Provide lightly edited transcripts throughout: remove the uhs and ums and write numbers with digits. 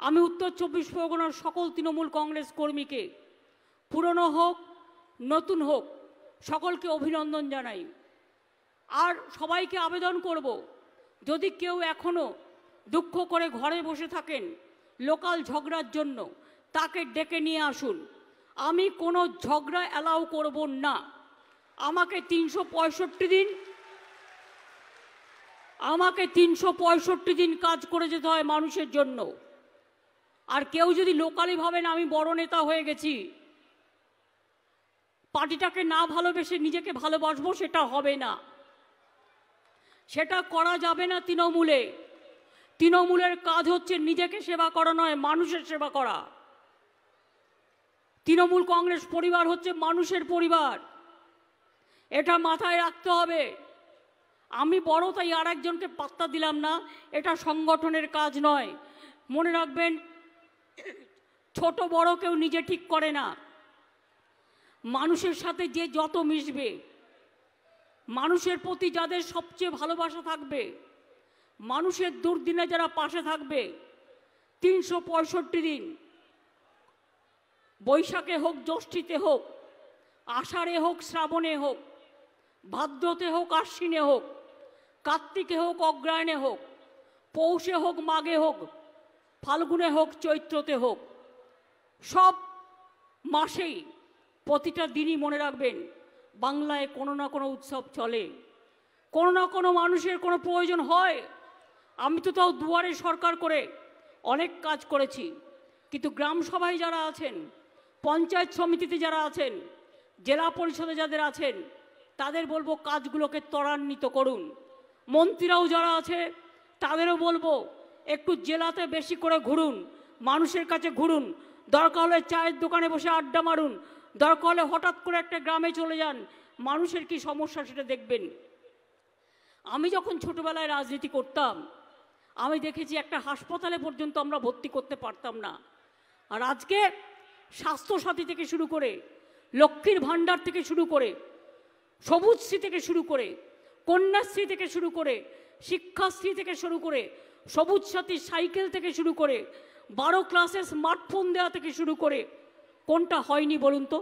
আমি উত্তর 24 পরগনার সকল তৃণমূল কংগ্রেস কর্মীকে পুরনো হোক নতুন হোক সকলকে অভিনন্দন জানাই। আর সবাইকে আবেদন করব, যদি কেউ এখনো দুঃখ করে ঘরে বসে থাকেন লোকাল ঝগড়ার জন্য, তাকে ডেকে নিয়ে আসুন। আমি কোনো ঝগড়া অ্যালাউ করব না। আমাকে 365 দিন কাজ করে যেতে হয় মানুষের জন্য। আর কেউ যদি লোকালি ভাবেন আমি বড় নেতা হয়ে গেছি, পার্টিটাকে না ভালোবেসে নিজেকে ভালোবাসবো, সেটা হবে না, সেটা করা যাবে না। তৃণমূলের কাজ হচ্ছে নিজেকে সেবা করা নয়, মানুষের সেবা করা। তৃণমূল কংগ্রেস পরিবার হচ্ছে মানুষের পরিবার, এটা মাথায় রাখতে হবে। আমি বড় তাই আর একজনকে পাত্তা দিলাম না, এটা সংগঠনের কাজ নয়। মনে রাখবেন, ছোট বড় কেউ নিজে ঠিক করে না। মানুষের সাথে যে যত মিশবে, মানুষের প্রতি যাদের সবচেয়ে ভালোবাসা থাকবে, মানুষের দুর্দিনে যারা পাশে থাকবে, 365 দিন, বৈশাখে হোক, জ্যৈষ্ঠীতে হোক, আষাঢ়ে হোক, শ্রাবণে হোক, ভাদ্রতে হোক, আশ্বিনে হোক, কার্তিকে হোক, অগ্রহায়ণে হোক, পৌষে হোক, মাঘে হোক, ফাল্গুনে হোক, চৈত্রতে হোক, সব মাসেই প্রতিটা দিনই মনে রাখবেন বাংলায় কোনো না কোনো উৎসব চলে, কোনো না কোনো মানুষের কোনো প্রয়োজন হয়। আমি তো তাও দুয়ারে সরকার করে অনেক কাজ করেছি, কিন্তু গ্রাম সভায় যারা আছেন, পঞ্চায়েত সমিতিতে যারা আছেন, জেলা পরিষদে যাদের আছেন, তাদের বলবো কাজগুলোকে ত্বরান্বিত করুন। মন্ত্রীরাও যারা আছে তাদেরও বলবো একটু জেলাতে বেশি করে ঘুরুন, মানুষের কাছে ঘুরুন, দরকার হলে চায়ের দোকানে বসে আড্ডা মারুন, দরকার হলে হঠাৎ করে একটা গ্রামে চলে যান, মানুষের কি সমস্যা সেটা দেখবেন। আমি যখন ছোটবেলায় রাজনীতি করতাম, আমি দেখেছি একটা হাসপাতালে পর্যন্ত আমরা ভর্তি করতে পারতাম না। আর আজকে স্বাস্থ্যসাথী থেকে শুরু করে, লক্ষ্মীর ভাণ্ডার থেকে শুরু করে, সবুজশ্রী থেকে শুরু করে, কন্যাশ্রী থেকে শুরু করে, শিক্ষাশ্রী থেকে শুরু করে, সবুজ সাথী সাইকেল থেকে শুরু করে, 12 ক্লাসে স্মার্টফোন দেওয়া থেকে শুরু করে, কোনটা হয়নি বলুন তো?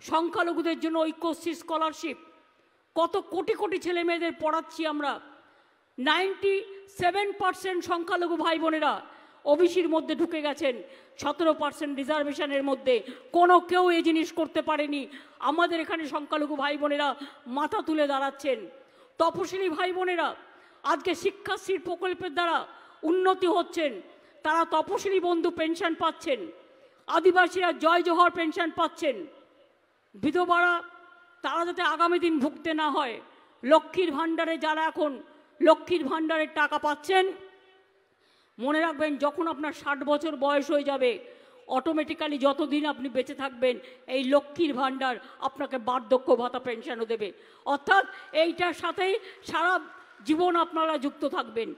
সংখ্যালঘুদের জন্য ঐক্যশ্রী স্কলারশিপ, কত কোটি কোটি ছেলে মেয়েদের পড়াচ্ছি আমরা। 97% সংখ্যালঘু ভাই বোনেরা ওবিসির মধ্যে ঢুকে গেছেন, 17% রিজার্ভেশনের মধ্যে। কোনো কেউ এই জিনিস করতে পারেনি। আমাদের এখানে সংখ্যালঘু ভাই বোনেরা মাথা তুলে দাঁড়াচ্ছেন। তপশিলি ভাই বোনেরা আজকে শিক্ষাশ্রীর প্রকল্পের দ্বারা উন্নতি হচ্ছেন, তারা তপশিলি বন্ধু পেনশন পাচ্ছেন, আদিবাসীরা জয় জোহর পেনশন পাচ্ছেন। বিধবারা তারা যাতে আগামী দিন ভুগতে না হয়, লক্ষ্মীর ভাণ্ডারে যারা এখন লক্ষ্মীর ভাণ্ডারের টাকা পাচ্ছেন, মনে রাখবেন যখন আপনার 60 বছর বয়স হয়ে যাবে, অটোমেটিক্যালি যতদিন আপনি বেঁচে থাকবেন এই লক্ষ্মীর ভাণ্ডার আপনাকে বার্ধক্য ভাতা পেনশনও দেবে। অর্থাৎ এইটার সাথেই সারা জীবন আপনারা যুক্ত থাকবেন।